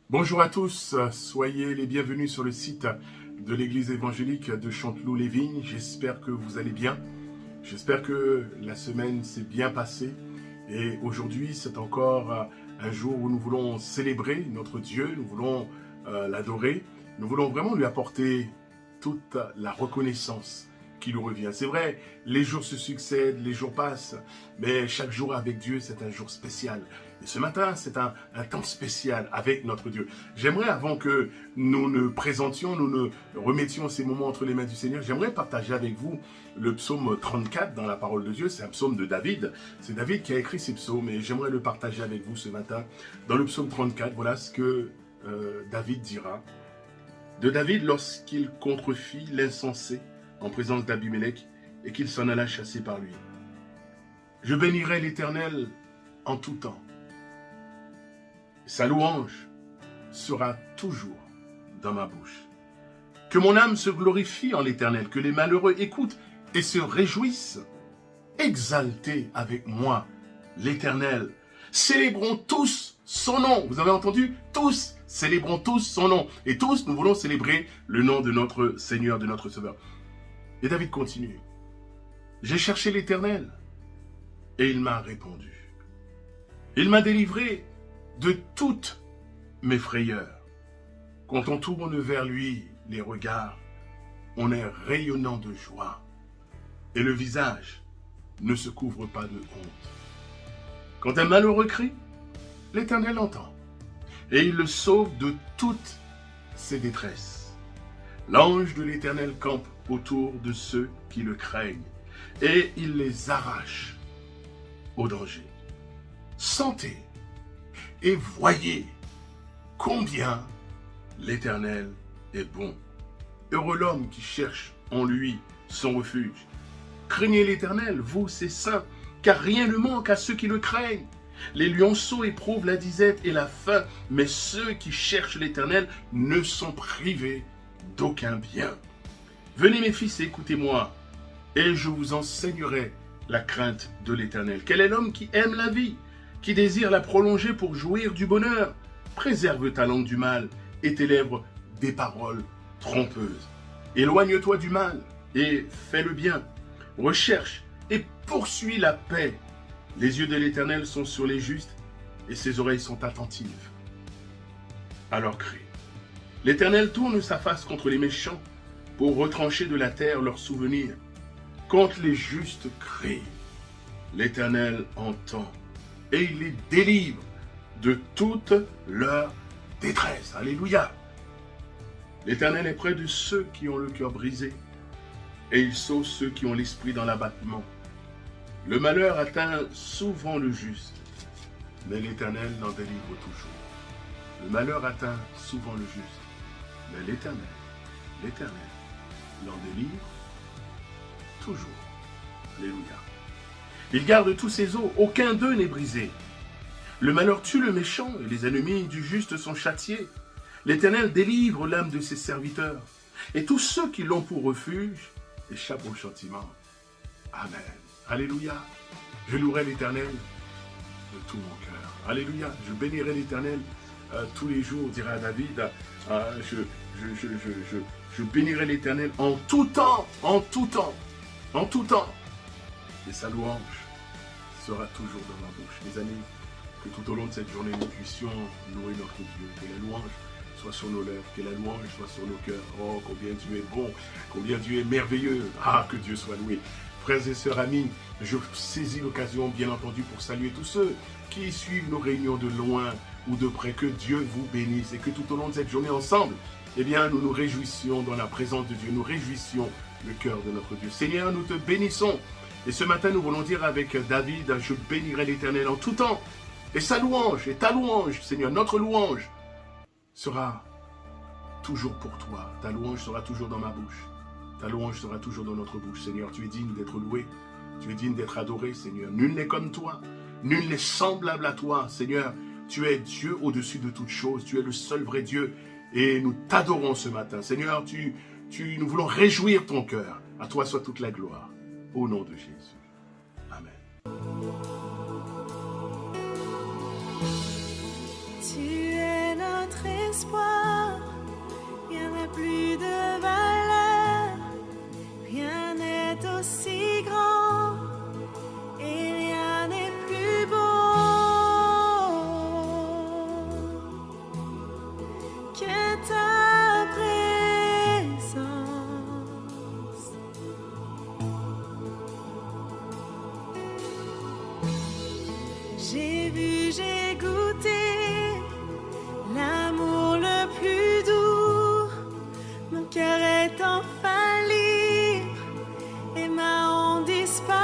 Bonjour à tous, soyez les bienvenus sur le site de l'église évangélique de Chanteloup-les-Vignes. J'espère que vous allez bien, j'espère que la semaine s'est bien passée et aujourd'hui c'est encore un jour où nous voulons célébrer notre Dieu, nous voulons l'adorer, nous voulons vraiment lui apporter toute la reconnaissance qui lui revient. C'est vrai, les jours se succèdent, les jours passent, mais chaque jour avec Dieu, c'est un jour spécial. Et ce matin, c'est un temps spécial avec notre Dieu. J'aimerais, avant que nous ne présentions, nous ne remettions ces moments entre les mains du Seigneur, j'aimerais partager avec vous le psaume 34 dans la parole de Dieu. C'est un psaume de David. C'est David qui a écrit ces psaumes et j'aimerais le partager avec vous ce matin. Dans le psaume 34, voilà ce que David dira. De David, lorsqu'il contrefit l'insensé en présence d'Abimélec et qu'il s'en alla chasser par lui. Je bénirai l'Éternel en tout temps. Sa louange sera toujours dans ma bouche. Que mon âme se glorifie en l'Éternel, que les malheureux écoutent et se réjouissent. Exaltez avec moi l'Éternel. Célébrons tous son nom. Vous avez entendu? Tous, célébrons tous son nom. Et tous, nous voulons célébrer le nom de notre Seigneur, de notre Sauveur. Et David continue. J'ai cherché l'Éternel et il m'a répondu. Il m'a délivré de toutes mes frayeurs. Quand on tourne vers lui les regards, on est rayonnant de joie et le visage ne se couvre pas de honte. Quand un malheureux crie, l'Éternel entend et il le sauve de toutes ses détresses. L'ange de l'Éternel campe autour de ceux qui le craignent et il les arrache au danger. Sentez et voyez combien l'Éternel est bon. Heureux l'homme qui cherche en lui son refuge. Craignez l'Éternel, vous ses saints, car rien ne manque à ceux qui le craignent. Les lionceaux éprouvent la disette et la faim, mais ceux qui cherchent l'Éternel ne sont privés d'aucun bien. Venez mes fils et écoutez-moi, et je vous enseignerai la crainte de l'Éternel. Quel est l'homme qui aime la vie, qui désire la prolonger pour jouir du bonheur? Préserve ta langue du mal et tes lèvres des paroles trompeuses. Éloigne-toi du mal et fais le bien. Recherche et poursuis la paix. Les yeux de l'Éternel sont sur les justes et ses oreilles sont attentives à leurs cris. L'Éternel tourne sa face contre les méchants pour retrancher de la terre leurs souvenirs. Quand les justes crient, l'Éternel entend et il les délivre de toute leur détresse. Alléluia. L'Éternel est près de ceux qui ont le cœur brisé et il sauve ceux qui ont l'esprit dans l'abattement. Le malheur atteint souvent le juste, mais l'Éternel l'en délivre toujours. Le malheur atteint souvent le juste, mais l'Éternel l'en délivre toujours. Alléluia. Il garde tous ses os, aucun d'eux n'est brisé. Le malheur tue le méchant et les ennemis du juste sont châtiés. L'Éternel délivre l'âme de ses serviteurs et tous ceux qui l'ont pour refuge échappent au châtiment. Amen. Alléluia. Je louerai l'Éternel de tout mon cœur. Alléluia. Je bénirai l'Éternel tous les jours, dira David. Je bénirai l'Éternel en tout temps, en tout temps, en tout temps. Et sa louange sera toujours dans ma bouche. Mes amis, que tout au long de cette journée, nous puissions louer notre Dieu. Que la louange soit sur nos lèvres, que la louange soit sur nos cœurs. Oh, combien Dieu est bon, combien Dieu est merveilleux. Ah, que Dieu soit loué. Frères et sœurs, amis, je saisis l'occasion, bien entendu, pour saluer tous ceux qui suivent nos réunions de loin ou de près. Que Dieu vous bénisse et que tout au long de cette journée ensemble, eh bien, nous nous réjouissions dans la présence de Dieu. Nous réjouissions le cœur de notre Dieu. Seigneur, nous te bénissons. Et ce matin, nous voulons dire avec David, je bénirai l'Éternel en tout temps. Et sa louange, et ta louange, Seigneur, notre louange, sera toujours pour toi. Ta louange sera toujours dans ma bouche. Ta louange sera toujours dans notre bouche. Seigneur, tu es digne d'être loué. Tu es digne d'être adoré, Seigneur. Nul n'est comme toi. Nul n'est semblable à toi, Seigneur. Tu es Dieu au-dessus de toutes choses. Tu es le seul vrai Dieu. Et nous t'adorons ce matin. Seigneur, nous voulons réjouir ton cœur. À toi soit toute la gloire. Au nom de Jésus. Amen. Tu es notre notre espoir, rien n'a plus de valeur, rien n'est aussi grand et rien n'est plus beau que ta présence. J'ai vu, j'ai goûté l'amour le plus doux. Mon cœur est enfin libre et ma honte disparaît.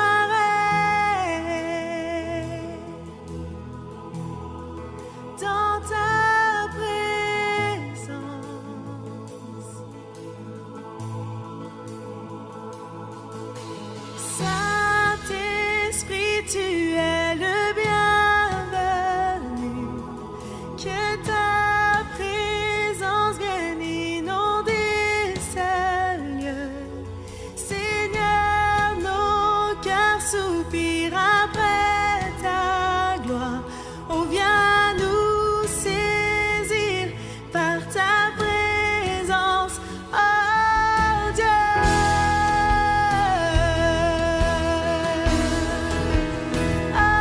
Dans ta présence, Saint-Esprit, tu es le bienvenu. Que ta présence vienne inonder ce lieu. Seigneur, nos cœurs soupirent après ta gloire. Oh, viens nous saisir par ta présence, oh Dieu. Oh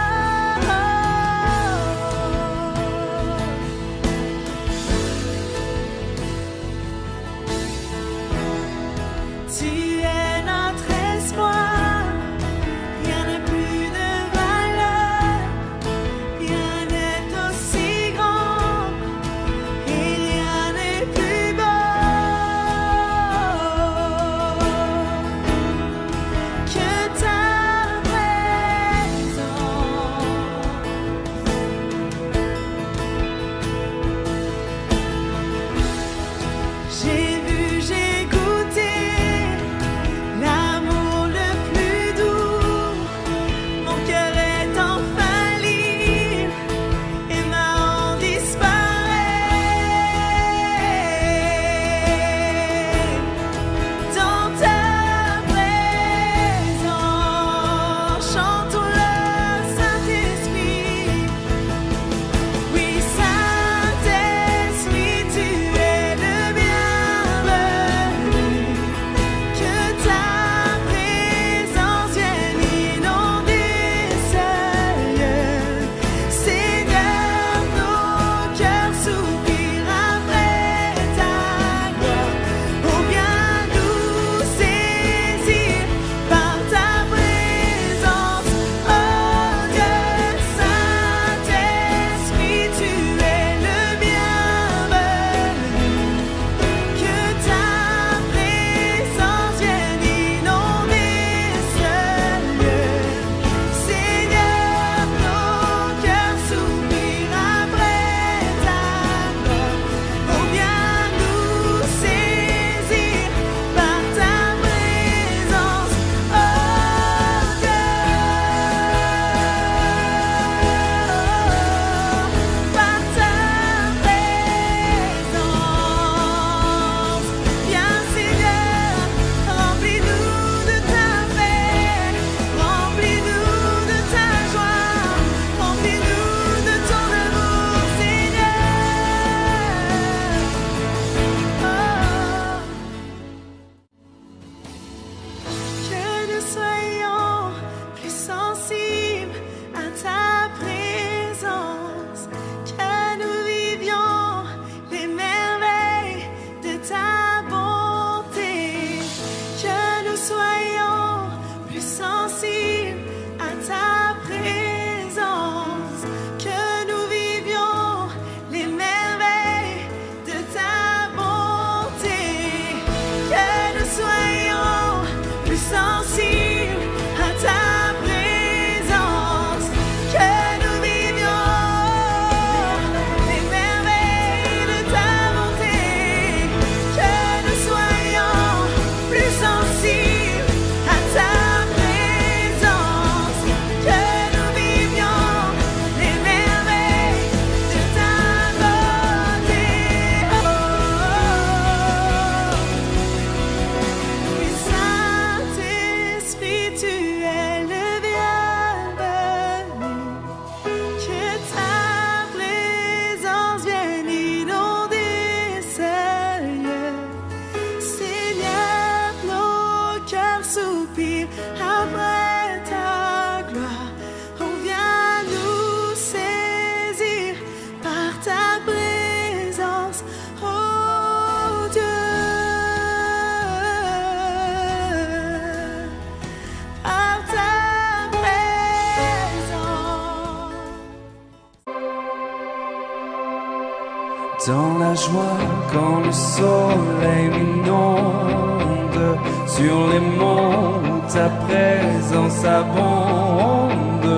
la joie quand le soleil m'inonde. Sur les monts où ta présence abonde.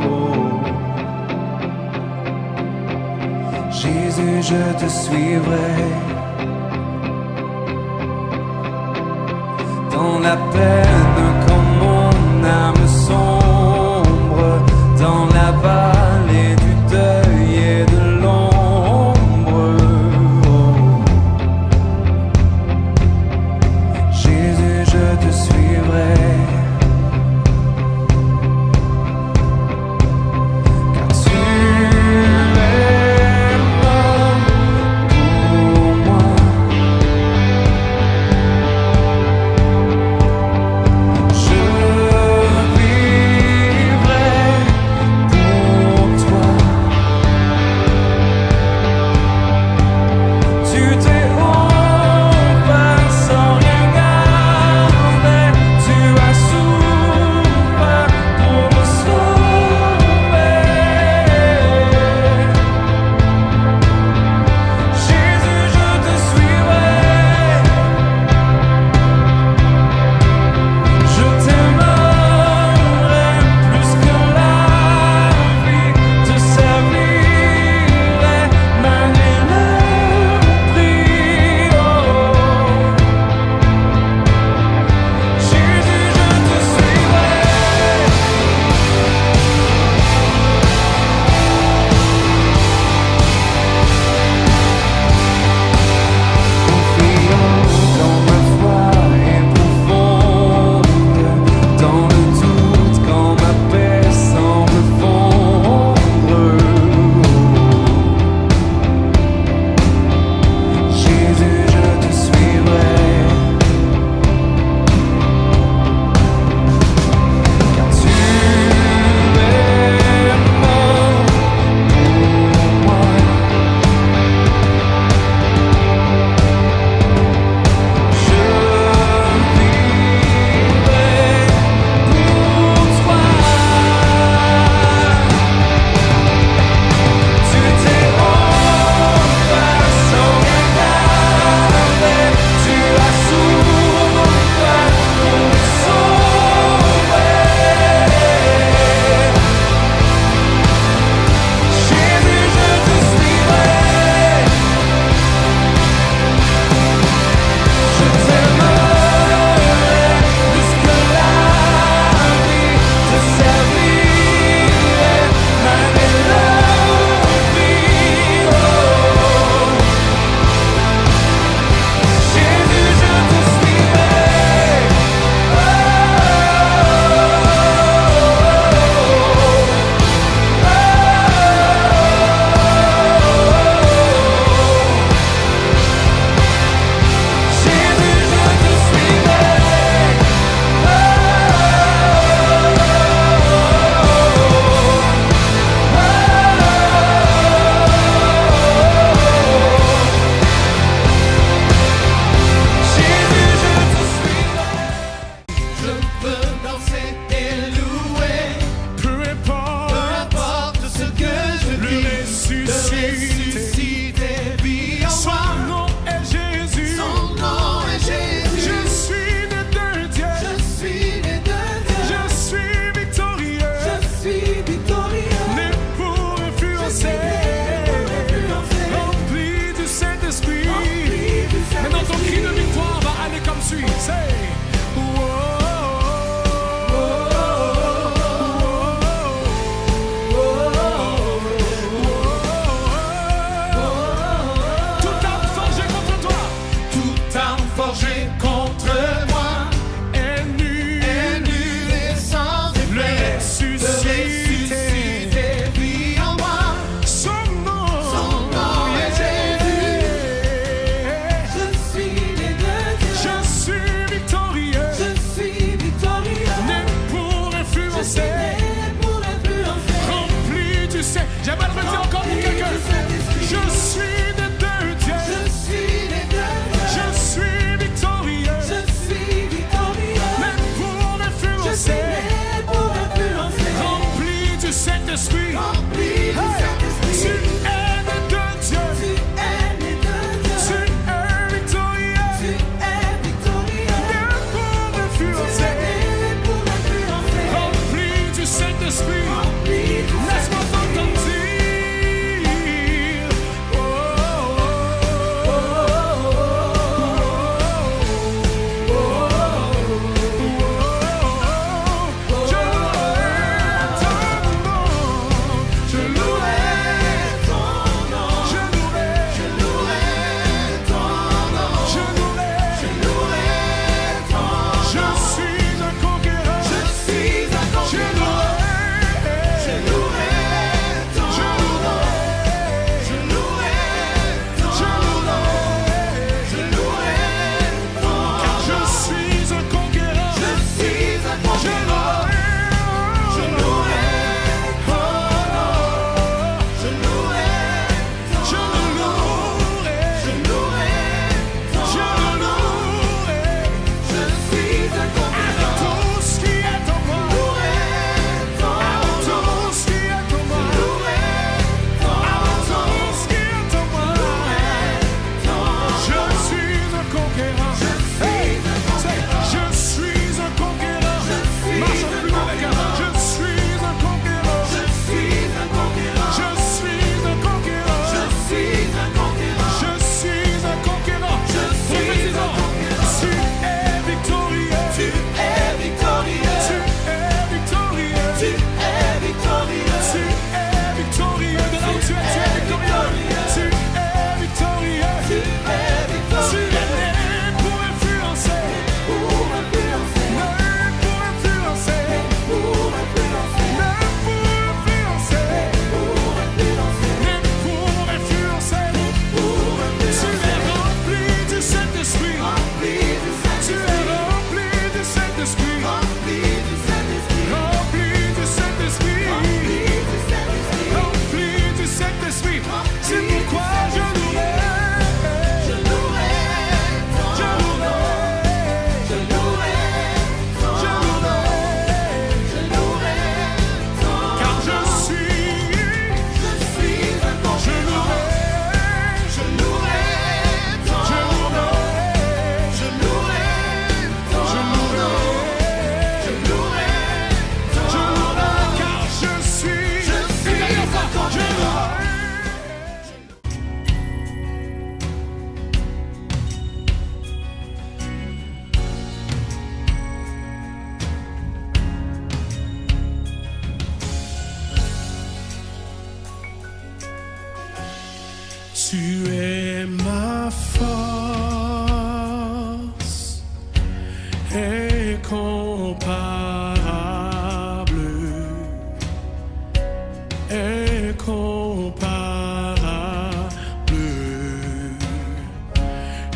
Oh. Jésus, je te suivrai. Dans la peine quand mon âme sombre, dans la vallée du deuil et de l'ombre. Oh. Jésus, je te suivrai. Car tu es mort pour moi.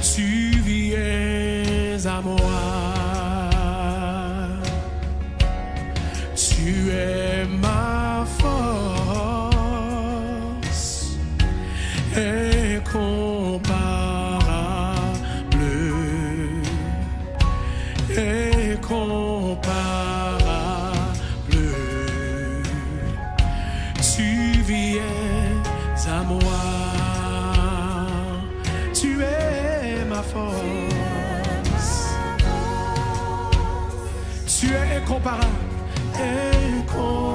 Tu viens à moi. Tu es ma force incomparable, incomparable. Tu viens à moi. Tu es ma force. Tu es incomparable. Incomparable,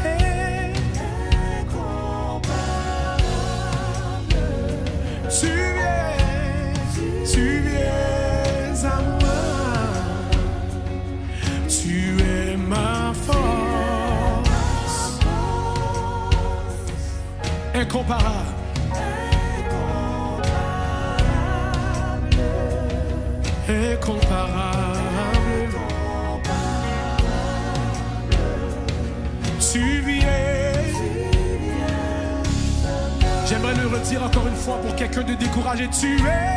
incomparable. Tu viens à moi. Tu es ma force. Incomparable. Incomparable. Tu viens. J'aimerais le redire encore une fois pour quelqu'un de découragé. Tu es.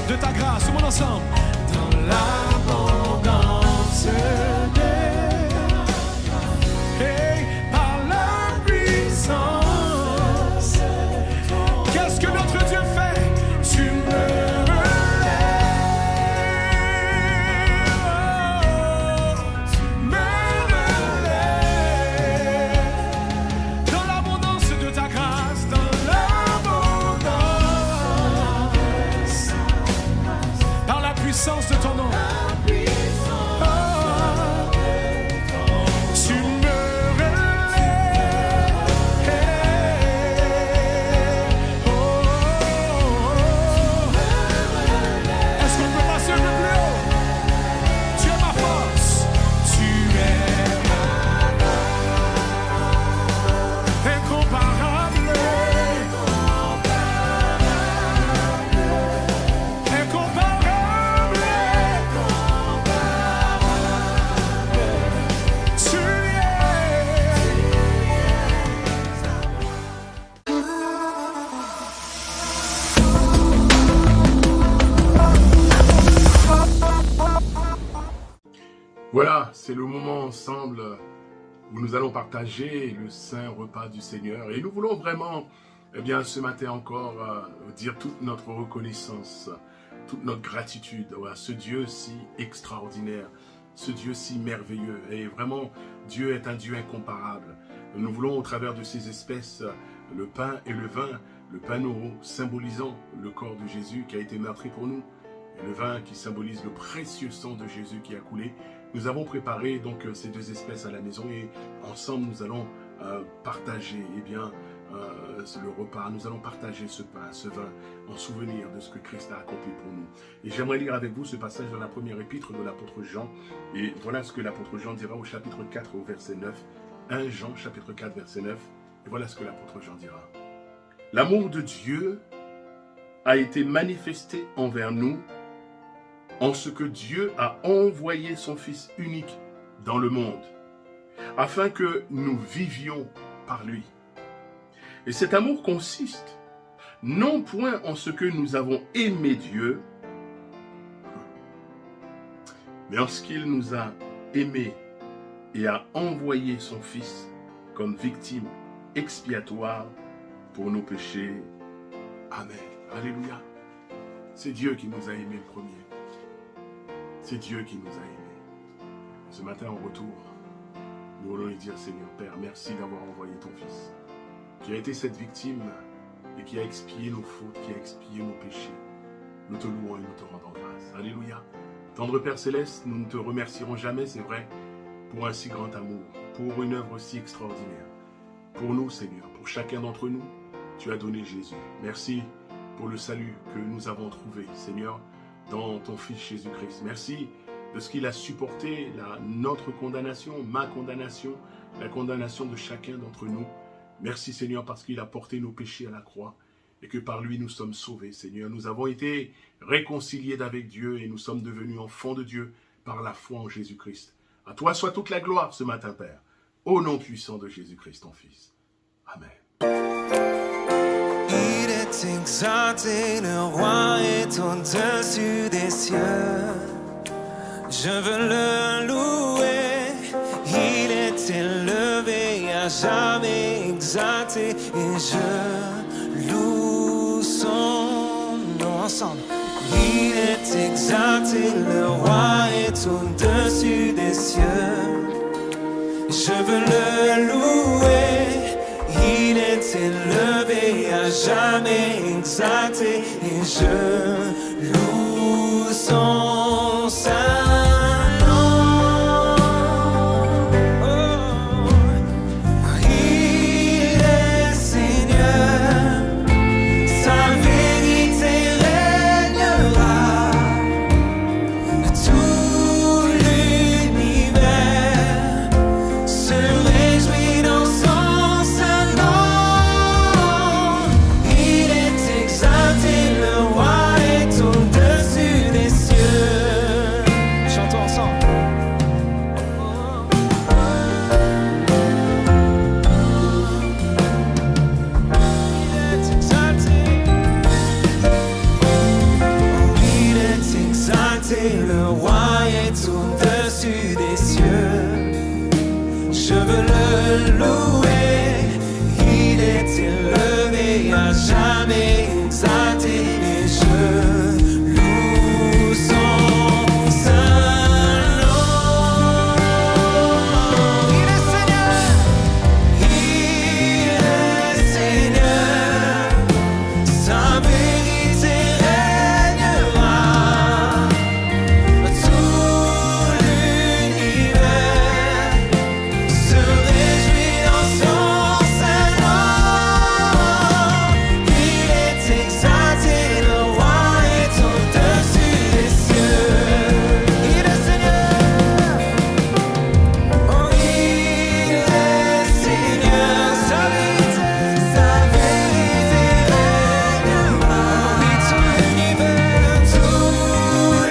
De ta grâce, tout le monde ensemble. Dans l'abondance de et par la puissance. Qu'est-ce que notre Dieu fait? Tu me relèves. Dans l'abondance de ta grâce, dans l'abondance. Par la puissance de ton nom. Oh, tu me relèves. Oh, est-ce qu'on peut passer un peu plus haut? Tu es ma force. Tu es incomparable. Incomparable. Voilà, c'est le moment ensemble où nous allons partager le saint repas du Seigneur. Et nous voulons vraiment, eh bien, ce matin encore, dire toute notre reconnaissance, toute notre gratitude à ce Dieu si extraordinaire, ce Dieu si merveilleux. Et vraiment, Dieu est un Dieu incomparable. Nous voulons, au travers de ces espèces, le pain et le vin, le pain nouveau symbolisant le corps de Jésus qui a été meurtri pour nous, et le vin qui symbolise le précieux sang de Jésus qui a coulé. Nous avons préparé donc ces deux espèces à la maison et ensemble nous allons partager le repas. Nous allons partager ce pain, ce vin en souvenir de ce que Christ a accompli pour nous. Et j'aimerais lire avec vous ce passage dans la première épître de l'apôtre Jean. Et voilà ce que l'apôtre Jean dira au chapitre 4 au verset 9. 1 Jean chapitre 4 verset 9. Et voilà ce que l'apôtre Jean dira. L'amour de Dieu a été manifesté envers nous en ce que Dieu a envoyé son Fils unique dans le monde, afin que nous vivions par lui. Et cet amour consiste non point en ce que nous avons aimé Dieu, mais en ce qu'il nous a aimés et a envoyé son Fils comme victime expiatoire pour nos péchés. Amen. Alléluia. C'est Dieu qui nous a aimés le premier. C'est Dieu qui nous a aimés. Ce matin, en retour, nous voulons lui dire, Seigneur Père, merci d'avoir envoyé ton Fils, qui a été cette victime et qui a expié nos fautes, qui a expié nos péchés. Nous te louons et nous te rendons grâce. Alléluia. Tendre Père Céleste, nous ne te remercierons jamais, c'est vrai, pour un si grand amour, pour une œuvre si extraordinaire. Pour nous, Seigneur, pour chacun d'entre nous, tu as donné Jésus. Merci pour le salut que nous avons trouvé, Seigneur, dans ton Fils Jésus-Christ. Merci de ce qu'il a supporté, notre condamnation, ma condamnation, la condamnation de chacun d'entre nous. Merci, Seigneur, parce qu'il a porté nos péchés à la croix et que par lui nous sommes sauvés, Seigneur. Nous avons été réconciliés avec Dieu et nous sommes devenus enfants de Dieu par la foi en Jésus-Christ. À toi soit toute la gloire ce matin, Père, au nom puissant de Jésus-Christ, ton Fils. Amen. Il est exalté, le roi est au-dessus des cieux. Je veux le louer, il est élevé, à jamais exalté, et je loue son nom ensemble. Il est exalté, le roi est au-dessus des cieux. Je veux le louer, il est élevé, à jamais exalté, et je loue son saint nom. Oh, il est Seigneur, sa vérité régnera. Tout l'univers se réjouit dans son saint nom. Il est exalté, le roi est au-dessus des cieux. Chantons ensemble. Il est exalté, le roi est au-dessus des cieux. Je veux le louer, il est élevé, à jamais exalté, et je loue son saint nom. Il est Seigneur, sa vérité régnera. Tout l'univers se réjouit dans son saint nom. Il est exalté, le roi est au-dessus des cieux. Il est Seigneur, oh il est Seigneur, sa vérité régnera. Oui, tout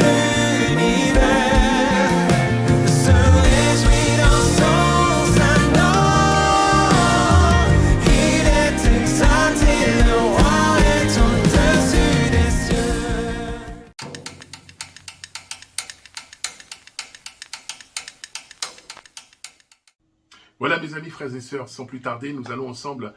l'univers se réjouit dans son saint nom. Il est exalté, le roi est au-dessus des cieux. Voilà mes amis, frères et sœurs, sans plus tarder, nous allons ensemble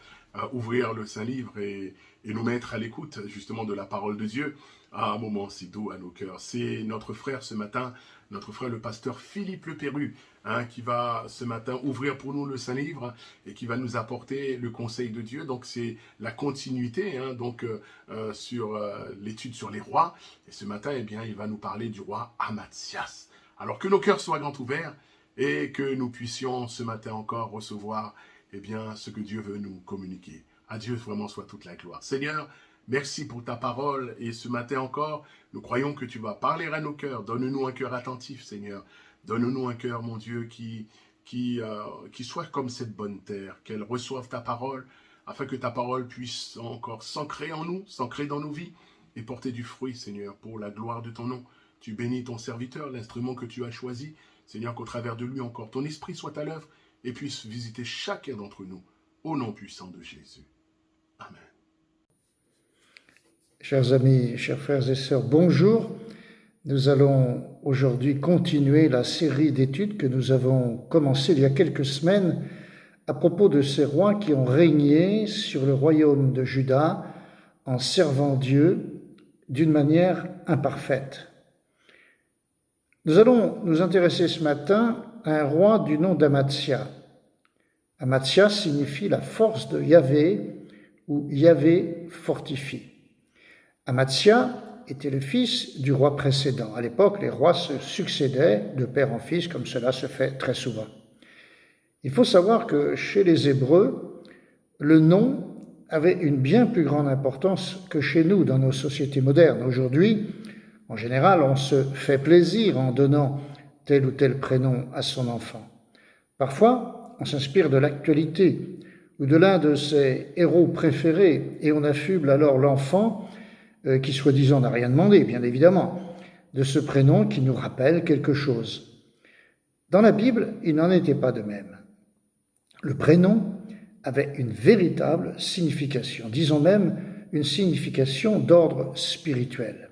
ouvrir le Saint-Livre et nous mettre à l'écoute justement de la parole de Dieu à un moment si doux à nos cœurs. C'est notre frère ce matin, notre frère le pasteur Philippe Leperru, qui va ce matin ouvrir pour nous le Saint-Livre et qui va nous apporter le conseil de Dieu. Donc c'est la continuité sur l'étude sur les rois. Et ce matin, eh bien, il va nous parler du roi Amazias. Alors que nos cœurs soient grands ouverts et que nous puissions ce matin encore recevoir ce que Dieu veut nous communiquer. À Dieu vraiment soit toute la gloire. Seigneur, merci pour ta parole et ce matin encore, nous croyons que tu vas parler à nos cœurs. Donne-nous un cœur attentif, Seigneur. Donne-nous un cœur, mon Dieu, qui soit comme cette bonne terre, qu'elle reçoive ta parole, afin que ta parole puisse encore s'ancrer en nous, s'ancrer dans nos vies et porter du fruit, Seigneur, pour la gloire de ton nom. Tu bénis ton serviteur, l'instrument que tu as choisi. Seigneur, qu'au travers de lui encore, ton esprit soit à l'œuvre et puisse visiter chacun d'entre nous, au nom puissant de Jésus. Amen. Chers amis, chers frères et sœurs, bonjour. Nous allons aujourd'hui continuer la série d'études que nous avons commencée il y a quelques semaines à propos de ces rois qui ont régné sur le royaume de Juda en servant Dieu d'une manière imparfaite. Nous allons nous intéresser ce matin à un roi du nom d'Amatsya. Amatsya signifie la force de Yahvé ou Yahvé fortifie. Amatsya était le fils du roi précédent. À l'époque, les rois se succédaient de père en fils, comme cela se fait très souvent. Il faut savoir que chez les Hébreux, le nom avait une bien plus grande importance que chez nous dans nos sociétés modernes. Aujourd'hui, en général, on se fait plaisir en donnant tel ou tel prénom à son enfant. Parfois, on s'inspire de l'actualité ou de l'un de ses héros préférés et on affuble alors l'enfant qui soi-disant n'a rien demandé, bien évidemment, de ce prénom qui nous rappelle quelque chose. Dans la Bible, il n'en était pas de même. Le prénom avait une véritable signification, disons même une signification d'ordre spirituel.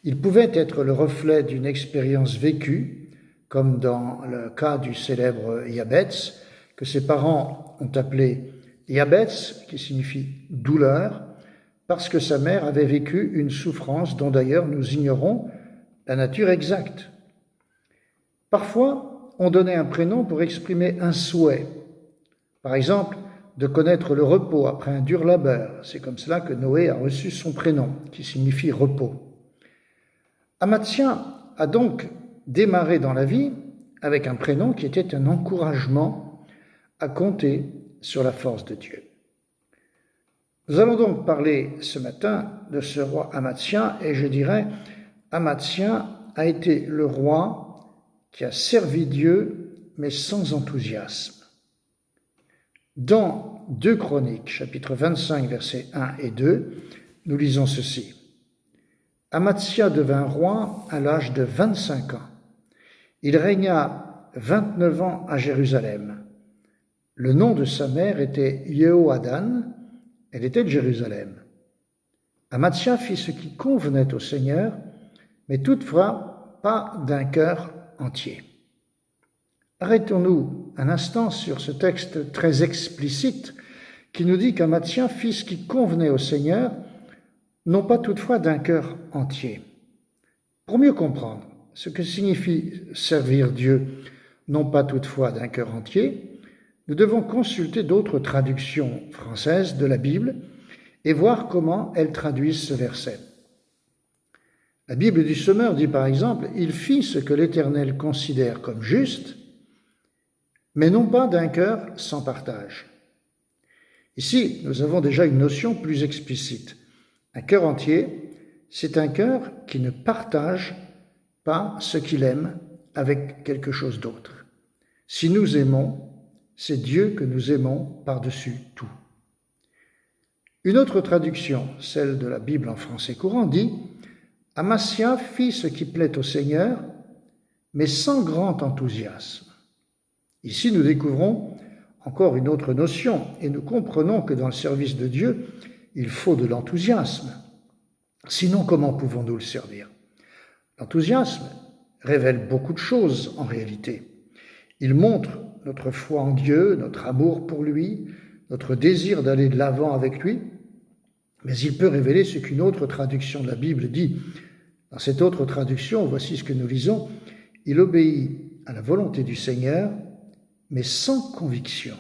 Il pouvait être le reflet d'une expérience vécue, comme dans le cas du célèbre Yabetz, que ses parents ont appelé Yabetz, qui signifie douleur, parce que sa mère avait vécu une souffrance dont d'ailleurs nous ignorons la nature exacte. Parfois, on donnait un prénom pour exprimer un souhait. Par exemple, de connaître le repos après un dur labeur. C'est comme cela que Noé a reçu son prénom, qui signifie repos. Amatsya a donc démarré dans la vie avec un prénom qui était un encouragement à compter sur la force de Dieu. Nous allons donc parler ce matin de ce roi Amatsya, et je dirais, Amatsya a été le roi qui a servi Dieu, mais sans enthousiasme. Dans 2 Chroniques, chapitre 25, versets 1 et 2, nous lisons ceci. Amatsya devint roi à l'âge de 25 ans. Il régna 29 ans à Jérusalem. Le nom de sa mère était Yehoadan, elle était de Jérusalem. Amatsya fit ce qui convenait au Seigneur, mais toutefois pas d'un cœur entier. Arrêtons-nous un instant sur ce texte très explicite qui nous dit qu'Amatsya fit ce qui convenait au Seigneur, non pas toutefois d'un cœur entier. Pour mieux comprendre ce que signifie servir Dieu, non pas toutefois d'un cœur entier, nous devons consulter d'autres traductions françaises de la Bible et voir comment elles traduisent ce verset. La Bible du Sommeur dit par exemple « Il fit ce que l'Éternel considère comme juste », mais non pas d'un cœur sans partage. Ici, nous avons déjà une notion plus explicite. Un cœur entier, c'est un cœur qui ne partage pas ce qu'il aime avec quelque chose d'autre. Si nous aimons, c'est Dieu que nous aimons par-dessus tout. Une autre traduction, celle de la Bible en français courant, dit « Amatsya fit ce qui plaît au Seigneur, mais sans grand enthousiasme. » Ici, nous découvrons encore une autre notion et nous comprenons que dans le service de Dieu, il faut de l'enthousiasme. Sinon, comment pouvons-nous le servir? L'enthousiasme révèle beaucoup de choses en réalité. Il montre notre foi en Dieu, notre amour pour lui, notre désir d'aller de l'avant avec lui, mais il peut révéler ce qu'une autre traduction de la Bible dit. Dans cette autre traduction, voici ce que nous lisons, « Il obéit à la volonté du Seigneur, mais sans conviction. »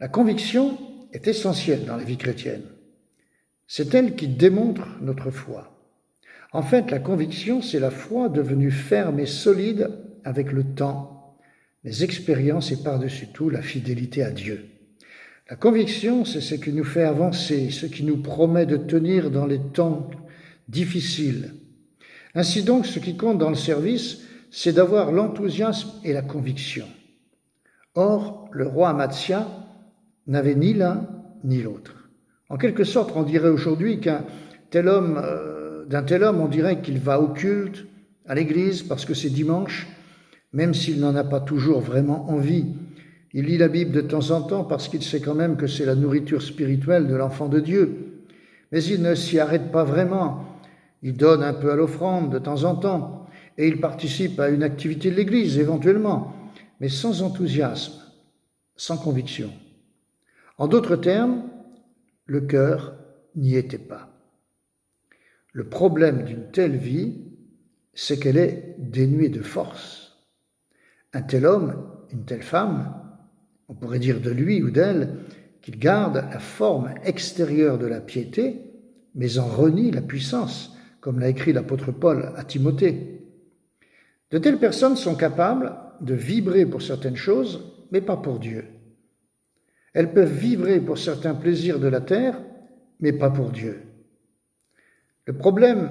La conviction est essentielle dans la vie chrétienne. C'est elle qui démontre notre foi. En fait, la conviction, c'est la foi devenue ferme et solide avec le temps, les expériences et par-dessus tout la fidélité à Dieu. La conviction, c'est ce qui nous fait avancer, ce qui nous promet de tenir dans les temps difficiles. Ainsi donc, ce qui compte dans le service, c'est d'avoir l'enthousiasme et la conviction. Or, le roi Amatsya n'avait ni l'un ni l'autre. En quelque sorte, on dirait aujourd'hui d'un tel homme, on dirait qu'il va au culte, à l'église, parce que c'est dimanche, même s'il n'en a pas toujours vraiment envie. Il lit la Bible de temps en temps parce qu'il sait quand même que c'est la nourriture spirituelle de l'enfant de Dieu. Mais il ne s'y arrête pas vraiment. Il donne un peu à l'offrande de temps en temps et il participe à une activité de l'Église éventuellement, mais sans enthousiasme, sans conviction. En d'autres termes, le cœur n'y était pas. Le problème d'une telle vie, c'est qu'elle est dénuée de force. Un tel homme, une telle femme, on pourrait dire de lui ou d'elle qu'il garde la forme extérieure de la piété, mais en renie la puissance, comme l'a écrit l'apôtre Paul à Timothée. De telles personnes sont capables de vibrer pour certaines choses, mais pas pour Dieu. Elles peuvent vibrer pour certains plaisirs de la terre, mais pas pour Dieu. Le problème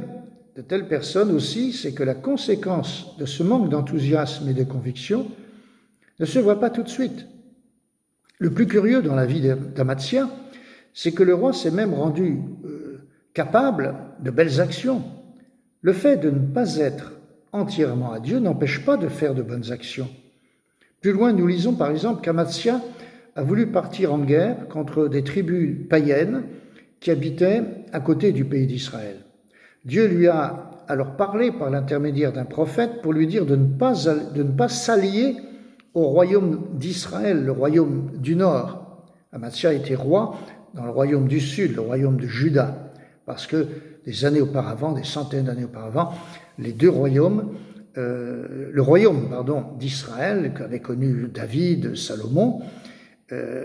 de telles personnes aussi, c'est que la conséquence de ce manque d'enthousiasme et de conviction ne se voit pas tout de suite. Le plus curieux dans la vie d'Amatzia, c'est que le roi s'est même rendu capable de belles actions. Le fait de ne pas être entièrement à Dieu n'empêche pas de faire de bonnes actions. Plus loin, nous lisons par exemple qu'Amatzia a voulu partir en guerre contre des tribus païennes qui habitaient à côté du pays d'Israël. Dieu lui a alors parlé par l'intermédiaire d'un prophète pour lui dire de ne pas s'allier au royaume d'Israël, le royaume du Nord. Amatzia était roi dans le royaume du Sud, le royaume de Juda, parce que des années auparavant, des centaines d'années auparavant, les deux royaumes, le royaume d'Israël, qu'avait connu David, Salomon,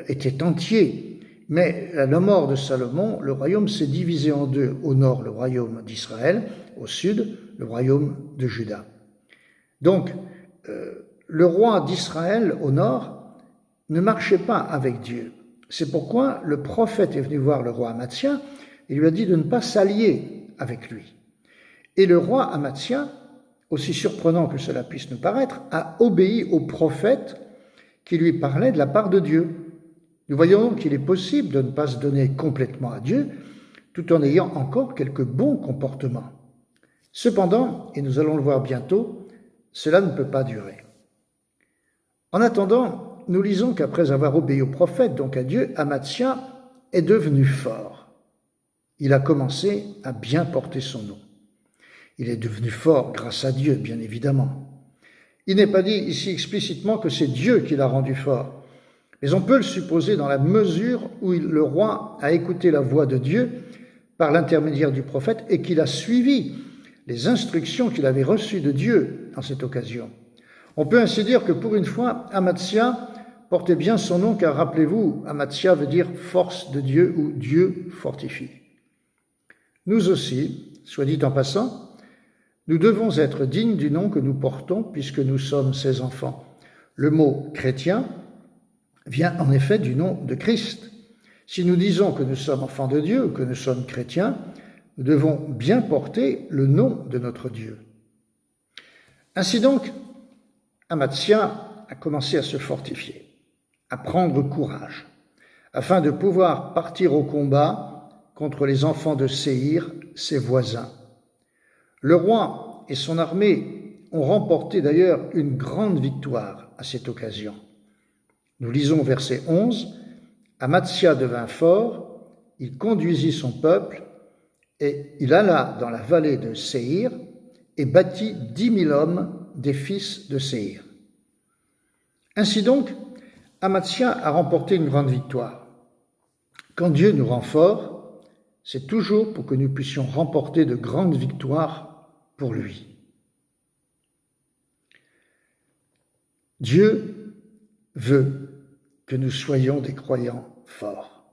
était entier. Mais à la mort de Salomon, le royaume s'est divisé en deux. Au nord, le royaume d'Israël, au sud, le royaume de Juda. Donc, le roi d'Israël, au nord, ne marchait pas avec Dieu. C'est pourquoi le prophète est venu voir le roi Amatzia et lui a dit de ne pas s'allier avec lui. Et le roi Amatzia, aussi surprenant que cela puisse nous paraître, a obéi au prophète qui lui parlait de la part de Dieu. Nous voyons donc qu'il est possible de ne pas se donner complètement à Dieu, tout en ayant encore quelques bons comportements. Cependant, et nous allons le voir bientôt, cela ne peut pas durer. En attendant, nous lisons qu'après avoir obéi au prophète, donc à Dieu, Amatzia est devenu fort. Il a commencé à bien porter son nom. Il est devenu fort grâce à Dieu, bien évidemment. Il n'est pas dit ici explicitement que c'est Dieu qui l'a rendu fort, mais on peut le supposer dans la mesure où le roi a écouté la voix de Dieu par l'intermédiaire du prophète et qu'il a suivi les instructions qu'il avait reçues de Dieu en cette occasion. On peut ainsi dire que pour une fois, Amatzia portait bien son nom, car rappelez-vous, Amatzia veut dire force de Dieu ou Dieu fortifie. Nous aussi, soit dit en passant, nous devons être dignes du nom que nous portons puisque nous sommes ses enfants. Le mot chrétien vient en effet du nom de Christ. Si nous disons que nous sommes enfants de Dieu ou que nous sommes chrétiens, nous devons bien porter le nom de notre Dieu. Ainsi donc, Amatzia a commencé à se fortifier, à prendre courage, afin de pouvoir partir au combat contre les enfants de Séhir, ses voisins. Le roi et son armée ont remporté d'ailleurs une grande victoire à cette occasion. Nous lisons au verset 11, « Amatzia devint fort, il conduisit son peuple, et il alla dans la vallée de Séhir et bâtit 10 000 hommes des fils de Séhir. » Ainsi donc, Amatzia a remporté une grande victoire. Quand Dieu nous rend forts, c'est toujours pour que nous puissions remporter de grandes victoires pour lui. Dieu veut que nous soyons des croyants forts.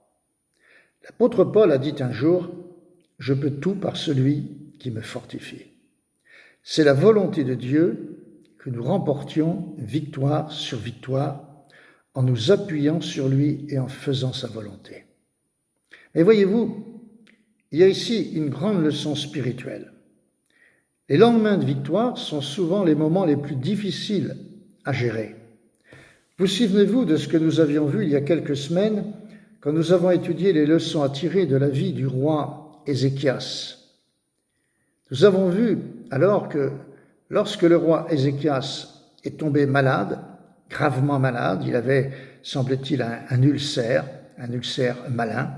L'apôtre Paul a dit un jour « Je peux tout par celui qui me fortifie ». C'est la volonté de Dieu que nous remportions victoire sur victoire en nous appuyant sur lui et en faisant sa volonté. Mais voyez-vous, il y a ici une grande leçon spirituelle. Les lendemains de victoire sont souvent les moments les plus difficiles à gérer. Vous souvenez-vous de ce que nous avions vu il y a quelques semaines quand nous avons étudié les leçons à tirer de la vie du roi Ézéchias. Nous avons vu alors que lorsque le roi Ézéchias est tombé malade, gravement malade, il avait, semble-t-il, un ulcère malin.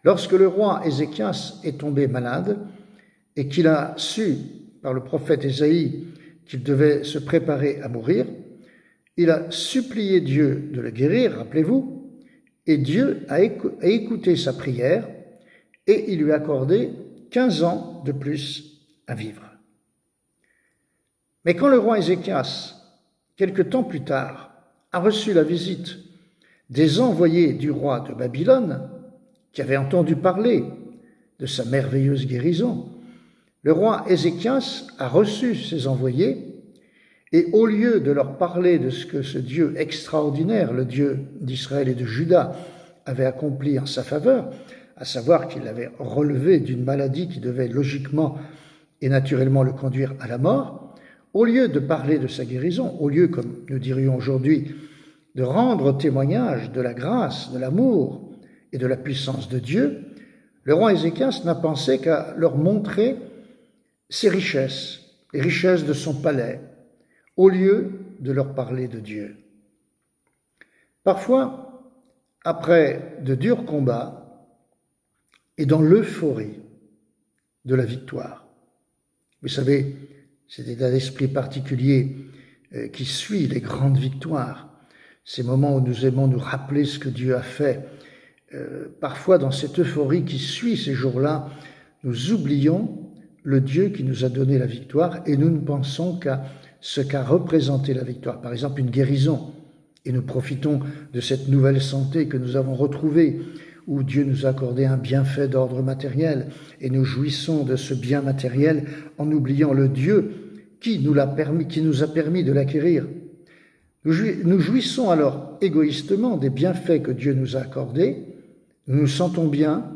Lorsque le roi Ézéchias est tombé malade et qu'il a su par le prophète Ésaïe qu'il devait se préparer à mourir, il a supplié Dieu de le guérir, rappelez-vous, et Dieu a écouté sa prière et il lui a accordé 15 ans de plus à vivre. Mais quand le roi Ézéchias, quelque temps plus tard, a reçu la visite des envoyés du roi de Babylone, qui avaient entendu parler de sa merveilleuse guérison, le roi Ézéchias a reçu ces envoyés et au lieu de leur parler de ce que ce Dieu extraordinaire, le Dieu d'Israël et de Juda, avait accompli en sa faveur, à savoir qu'il l'avait relevé d'une maladie qui devait logiquement et naturellement le conduire à la mort, au lieu de parler de sa guérison, au lieu, comme nous dirions aujourd'hui, de rendre témoignage de la grâce, de l'amour et de la puissance de Dieu, le roi Ézéchias n'a pensé qu'à leur montrer ses richesses, les richesses de son palais, au lieu de leur parler de Dieu. Parfois, après de durs combats et dans l'euphorie de la victoire, vous savez, cet état d'esprit particulier qui suit les grandes victoires, ces moments où nous aimons nous rappeler ce que Dieu a fait, parfois dans cette euphorie qui suit ces jours-là, nous oublions le Dieu qui nous a donné la victoire et nous ne pensons qu'à ce qu'a représenté la victoire. Par exemple, une guérison. Et nous profitons de cette nouvelle santé que nous avons retrouvée, où Dieu nous a accordé un bienfait d'ordre matériel et nous jouissons de ce bien matériel en oubliant le Dieu qui nous a permis de l'acquérir. Nous jouissons alors égoïstement des bienfaits que Dieu nous a accordés, nous nous sentons bien,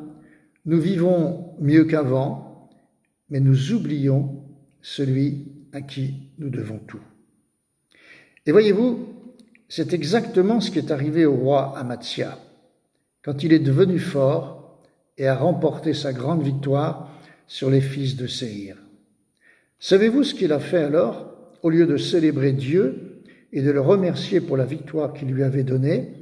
nous vivons mieux qu'avant, mais nous oublions celui à qui nous devons tout. Et voyez-vous, c'est exactement ce qui est arrivé au roi Amatzia, quand il est devenu fort et a remporté sa grande victoire sur les fils de Séhir. Savez-vous ce qu'il a fait alors, au lieu de célébrer Dieu et de le remercier pour la victoire qu'il lui avait donnée,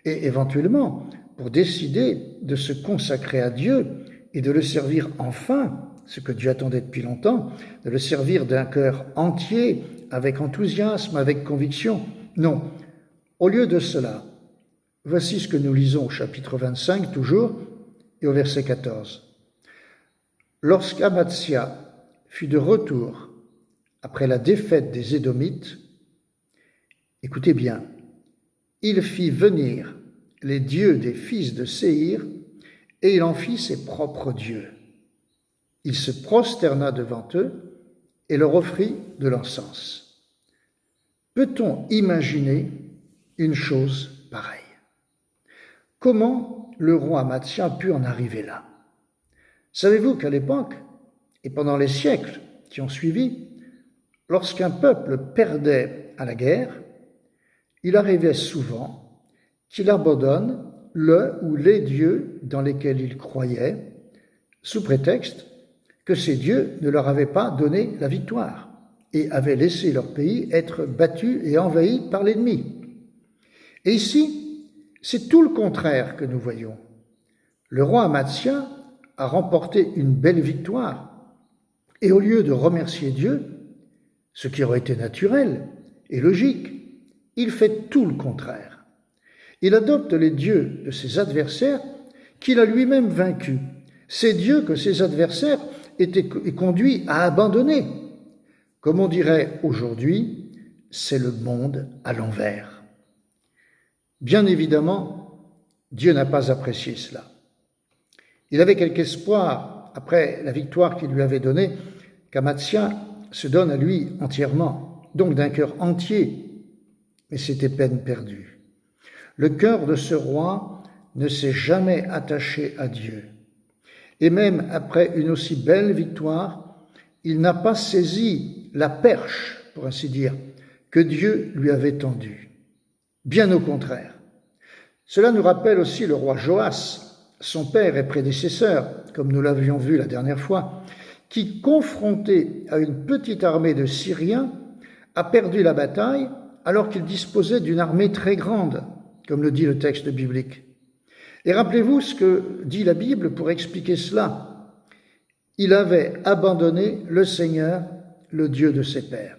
et éventuellement pour décider de se consacrer à Dieu et de le servir enfin, ce que Dieu attendait depuis longtemps, de le servir d'un cœur entier, avec enthousiasme, avec conviction? Non. Au lieu de cela, voici ce que nous lisons au chapitre 25 toujours et au verset 14. Lorsqu'Amatzia fut de retour après la défaite des Édomites, écoutez bien, il fit venir les dieux des fils de Séhir et il en fit ses propres dieux. Il se prosterna devant eux et leur offrit de l'encens. Peut-on imaginer une chose pareille? Comment le roi Amatzia a pu en arriver là? Savez-vous qu'à l'époque, et pendant les siècles qui ont suivi, lorsqu'un peuple perdait à la guerre, il arrivait souvent qu'il abandonne le ou les dieux dans lesquels il croyait, sous prétexte que ces dieux ne leur avaient pas donné la victoire et avaient laissé leur pays être battu et envahi par l'ennemi. Et ici, c'est tout le contraire que nous voyons. Le roi Amatzia a remporté une belle victoire et au lieu de remercier Dieu, ce qui aurait été naturel et logique, il fait tout le contraire. Il adopte les dieux de ses adversaires qu'il a lui-même vaincus, ces dieux que ses adversaires étaient conduits à abandonner. Comme on dirait aujourd'hui, c'est le monde à l'envers. Bien évidemment, Dieu n'a pas apprécié cela. Il avait quelque espoir, après la victoire qu'il lui avait donnée, qu'Amatzia se donne à lui entièrement, donc d'un cœur entier, mais c'était peine perdue. Le cœur de ce roi ne s'est jamais attaché à Dieu. Et même après une aussi belle victoire, il n'a pas saisi la perche, pour ainsi dire, que Dieu lui avait tendue. Bien au contraire. Cela nous rappelle aussi le roi Joas, son père et prédécesseur, comme nous l'avions vu la dernière fois, qui, confronté à une petite armée de Syriens, a perdu la bataille alors qu'il disposait d'une armée très grande, comme le dit le texte biblique. Et rappelez-vous ce que dit la Bible pour expliquer cela. Il avait abandonné le Seigneur, le Dieu de ses pères.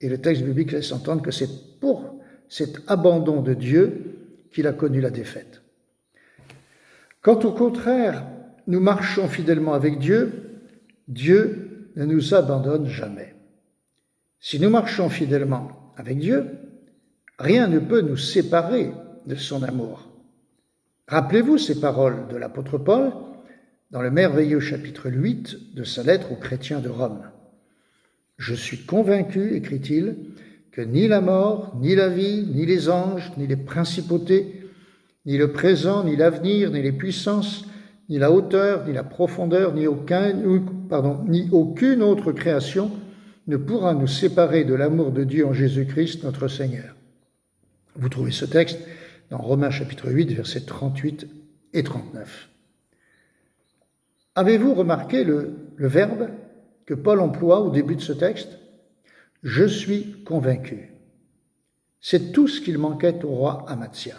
Et le texte biblique laisse entendre que c'est pour cet abandon de Dieu qu'il a connu la défaite. Quand au contraire, nous marchons fidèlement avec Dieu, Dieu ne nous abandonne jamais. Si nous marchons fidèlement avec Dieu, rien ne peut nous séparer de son amour. Rappelez-vous ces paroles de l'apôtre Paul dans le merveilleux chapitre 8 de sa lettre aux chrétiens de Rome. « Je suis convaincu, écrit-il, que ni la mort, ni la vie, ni les anges, ni les principautés, ni le présent, ni l'avenir, ni les puissances, ni la hauteur, ni la profondeur, ni aucune autre création ne pourra nous séparer de l'amour de Dieu en Jésus-Christ, notre Seigneur. » Vous trouvez ce texte dans Romains chapitre 8, versets 38 et 39. Avez-vous remarqué le verbe que Paul emploie au début de ce texte ? « Je suis convaincu ». C'est tout ce qu'il manquait au roi Amathia,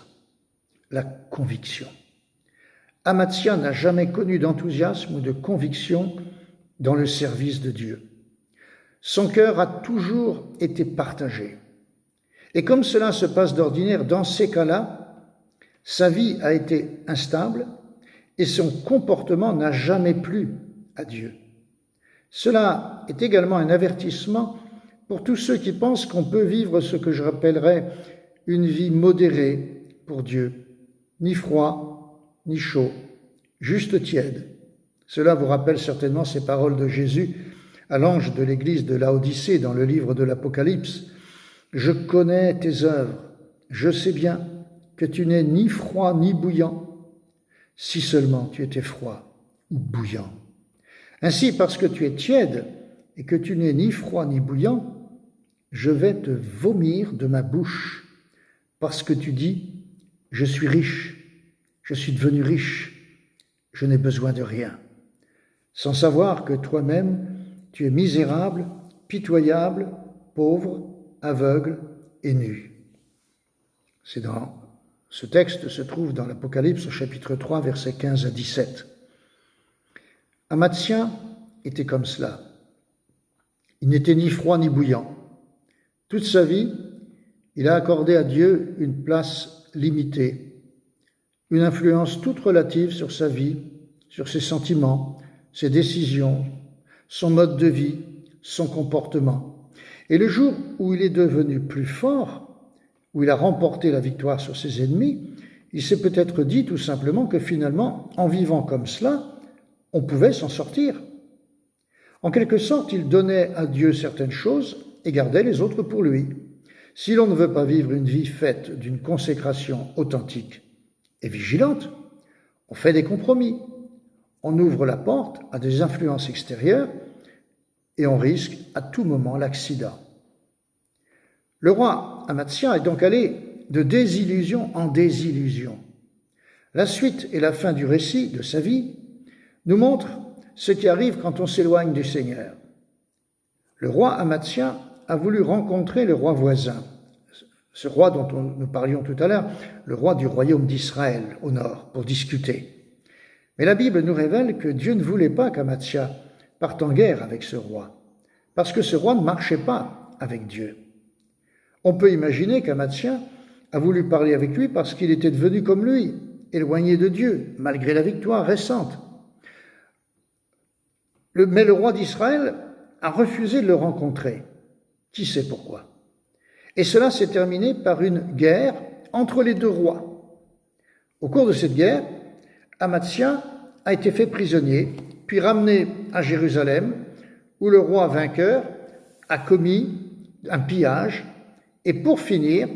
la conviction. Amathia n'a jamais connu d'enthousiasme ou de conviction dans le service de Dieu. Son cœur a toujours été partagé. Et comme cela se passe d'ordinaire dans ces cas-là, sa vie a été instable et son comportement n'a jamais plu à Dieu. Cela est également un avertissement pour tous ceux qui pensent qu'on peut vivre ce que je rappellerais une vie modérée pour Dieu, ni froid, ni chaud, juste tiède. Cela vous rappelle certainement ces paroles de Jésus à l'ange de l'église de Laodicée dans le livre de l'Apocalypse. « Je connais tes œuvres, je sais bien que tu n'es ni froid ni bouillant, si seulement tu étais froid ou bouillant. Ainsi, parce que tu es tiède et que tu n'es ni froid ni bouillant, je vais te vomir de ma bouche, parce que tu dis, je suis riche, je suis devenu riche, je n'ai besoin de rien, sans savoir que toi-même, tu es misérable, pitoyable, pauvre, aveugle et nu. » Ce texte se trouve dans l'Apocalypse au chapitre 3, versets 15 à 17. Amathia était comme cela. Il n'était ni froid ni bouillant. Toute sa vie, il a accordé à Dieu une place limitée, une influence toute relative sur sa vie, sur ses sentiments, ses décisions, son mode de vie, son comportement. Et le jour où il est devenu plus fort, où il a remporté la victoire sur ses ennemis, il s'est peut-être dit tout simplement que finalement, en vivant comme cela, on pouvait s'en sortir. En quelque sorte, il donnait à Dieu certaines choses et gardait les autres pour lui. Si l'on ne veut pas vivre une vie faite d'une consécration authentique et vigilante, on fait des compromis. On ouvre la porte à des influences extérieures et on risque à tout moment l'accident. Le roi Amathia est donc allé de désillusion en désillusion. La suite et la fin du récit de sa vie nous montrent ce qui arrive quand on s'éloigne du Seigneur. Le roi Amathia a voulu rencontrer le roi voisin, ce roi dont nous parlions tout à l'heure, le roi du royaume d'Israël au nord, pour discuter. Mais la Bible nous révèle que Dieu ne voulait pas qu'Amathia parte en guerre avec ce roi, parce que ce roi ne marchait pas avec Dieu. On peut imaginer qu'Amathia a voulu parler avec lui parce qu'il était devenu comme lui, éloigné de Dieu, malgré la victoire récente. Mais le roi d'Israël a refusé de le rencontrer. Qui sait pourquoi? Et cela s'est terminé par une guerre entre les deux rois. Au cours de cette guerre, Amathia a été fait prisonnier, puis ramené à Jérusalem, où le roi vainqueur a commis un pillage. Et pour finir,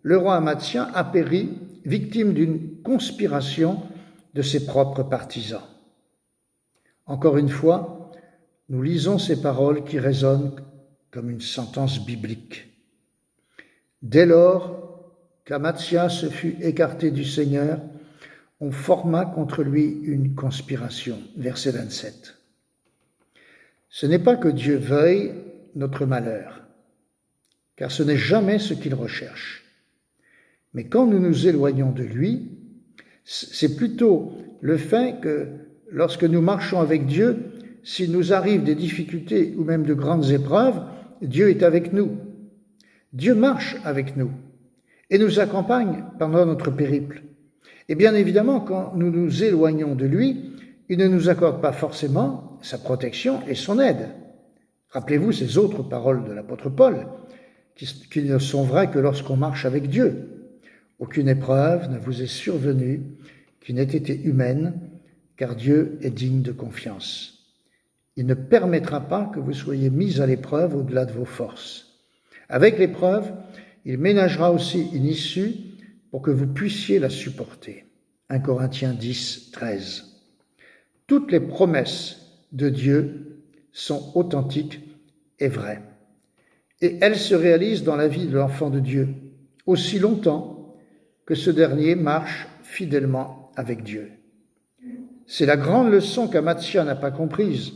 le roi Amathia a péri, victime d'une conspiration de ses propres partisans. Encore une fois, nous lisons ces paroles qui résonnent comme une sentence biblique. Dès lors qu'Amathia se fut écarté du Seigneur, on forma contre lui une conspiration. Verset 27. Ce n'est pas que Dieu veuille notre malheur, car ce n'est jamais ce qu'il recherche. Mais quand nous nous éloignons de lui, c'est plutôt le fait que lorsque nous marchons avec Dieu, s'il nous arrive des difficultés ou même de grandes épreuves, Dieu est avec nous. Dieu marche avec nous et nous accompagne pendant notre périple. Et bien évidemment, quand nous nous éloignons de lui, il ne nous accorde pas forcément sa protection et son aide. Rappelez-vous ces autres paroles de l'apôtre Paul, qui ne sont vraies que lorsqu'on marche avec Dieu. Aucune épreuve ne vous est survenue qui n'ait été humaine, car Dieu est digne de confiance. Il ne permettra pas que vous soyez mis à l'épreuve au-delà de vos forces. Avec l'épreuve, il ménagera aussi une issue pour que vous puissiez la supporter. 1 Corinthiens 10, 13. Toutes les promesses de Dieu sont authentiques et vraies. Et elles se réalisent dans la vie de l'enfant de Dieu, aussi longtemps que ce dernier marche fidèlement avec Dieu. C'est la grande leçon qu'Amatzia n'a pas comprise,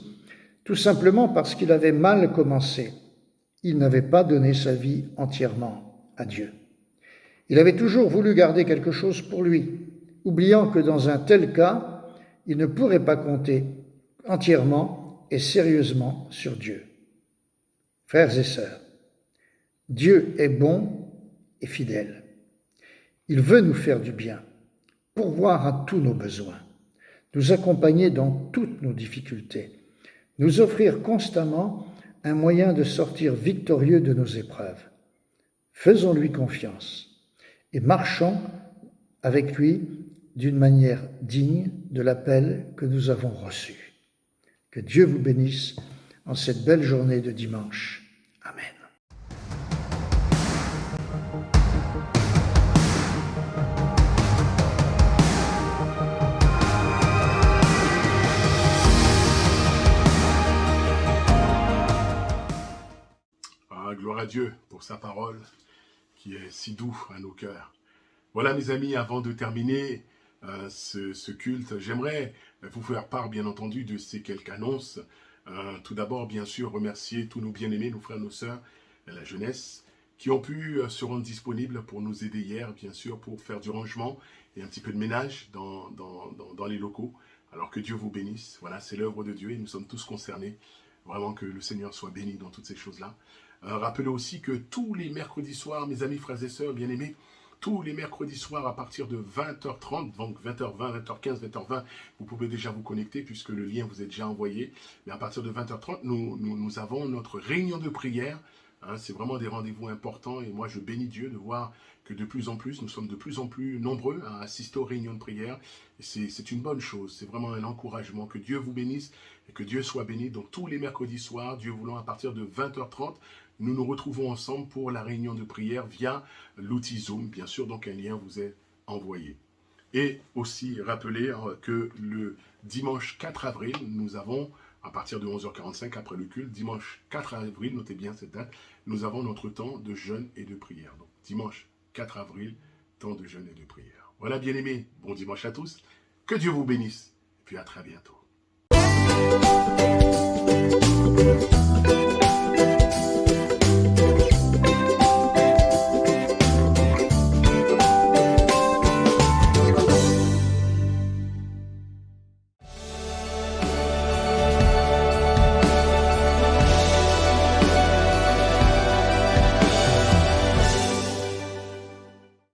tout simplement parce qu'il avait mal commencé. Il n'avait pas donné sa vie entièrement à Dieu. Il avait toujours voulu garder quelque chose pour lui, oubliant que dans un tel cas, il ne pourrait pas compter entièrement et sérieusement sur Dieu. Frères et sœurs, Dieu est bon et fidèle. Il veut nous faire du bien, pourvoir à tous nos besoins, nous accompagner dans toutes nos difficultés, nous offrir constamment un moyen de sortir victorieux de nos épreuves. Faisons-lui confiance et marchons avec lui d'une manière digne de l'appel que nous avons reçu. Que Dieu vous bénisse en cette belle journée de dimanche. Amen. Ah, gloire à Dieu pour sa parole qui est si doux à nos cœurs. Voilà mes amis, avant de terminer ce culte, j'aimerais vous faire part bien entendu de ces quelques annonces. Tout d'abord, bien sûr, remercier tous nos bien-aimés, nos frères, nos sœurs, la jeunesse, qui ont pu se rendre disponibles pour nous aider hier, bien sûr, pour faire du rangement et un petit peu de ménage dans les locaux. Alors que Dieu vous bénisse. Voilà, c'est l'œuvre de Dieu et nous sommes tous concernés. Vraiment que le Seigneur soit béni dans toutes ces choses-là. Rappelez aussi que tous les mercredis soirs, mes amis, frères et sœurs, bien-aimés, tous les mercredis soirs à partir de 20h30, donc 20h20, 20h15, 20h20, vous pouvez déjà vous connecter puisque le lien vous est déjà envoyé. Mais à partir de 20h30, nous avons notre réunion de prière. Hein, c'est vraiment des rendez-vous importants et moi je bénis Dieu de voir que de plus en plus, nous sommes de plus en plus nombreux à assister aux réunions de prière. Et c'est une bonne chose, c'est vraiment un encouragement. Que Dieu vous bénisse et que Dieu soit béni. Donc tous les mercredis soirs, Dieu voulant, à partir de 20h30, nous nous retrouvons ensemble pour la réunion de prière via l'outil Zoom. Bien sûr, donc un lien vous est envoyé. Et aussi, rappelez que le dimanche 4 avril, nous avons, à partir de 11h45 après le culte, dimanche 4 avril, notez bien cette date, nous avons notre temps de jeûne et de prière. Donc dimanche 4 avril, temps de jeûne et de prière. Voilà, bien-aimés, bon dimanche à tous, que Dieu vous bénisse, et puis à très bientôt.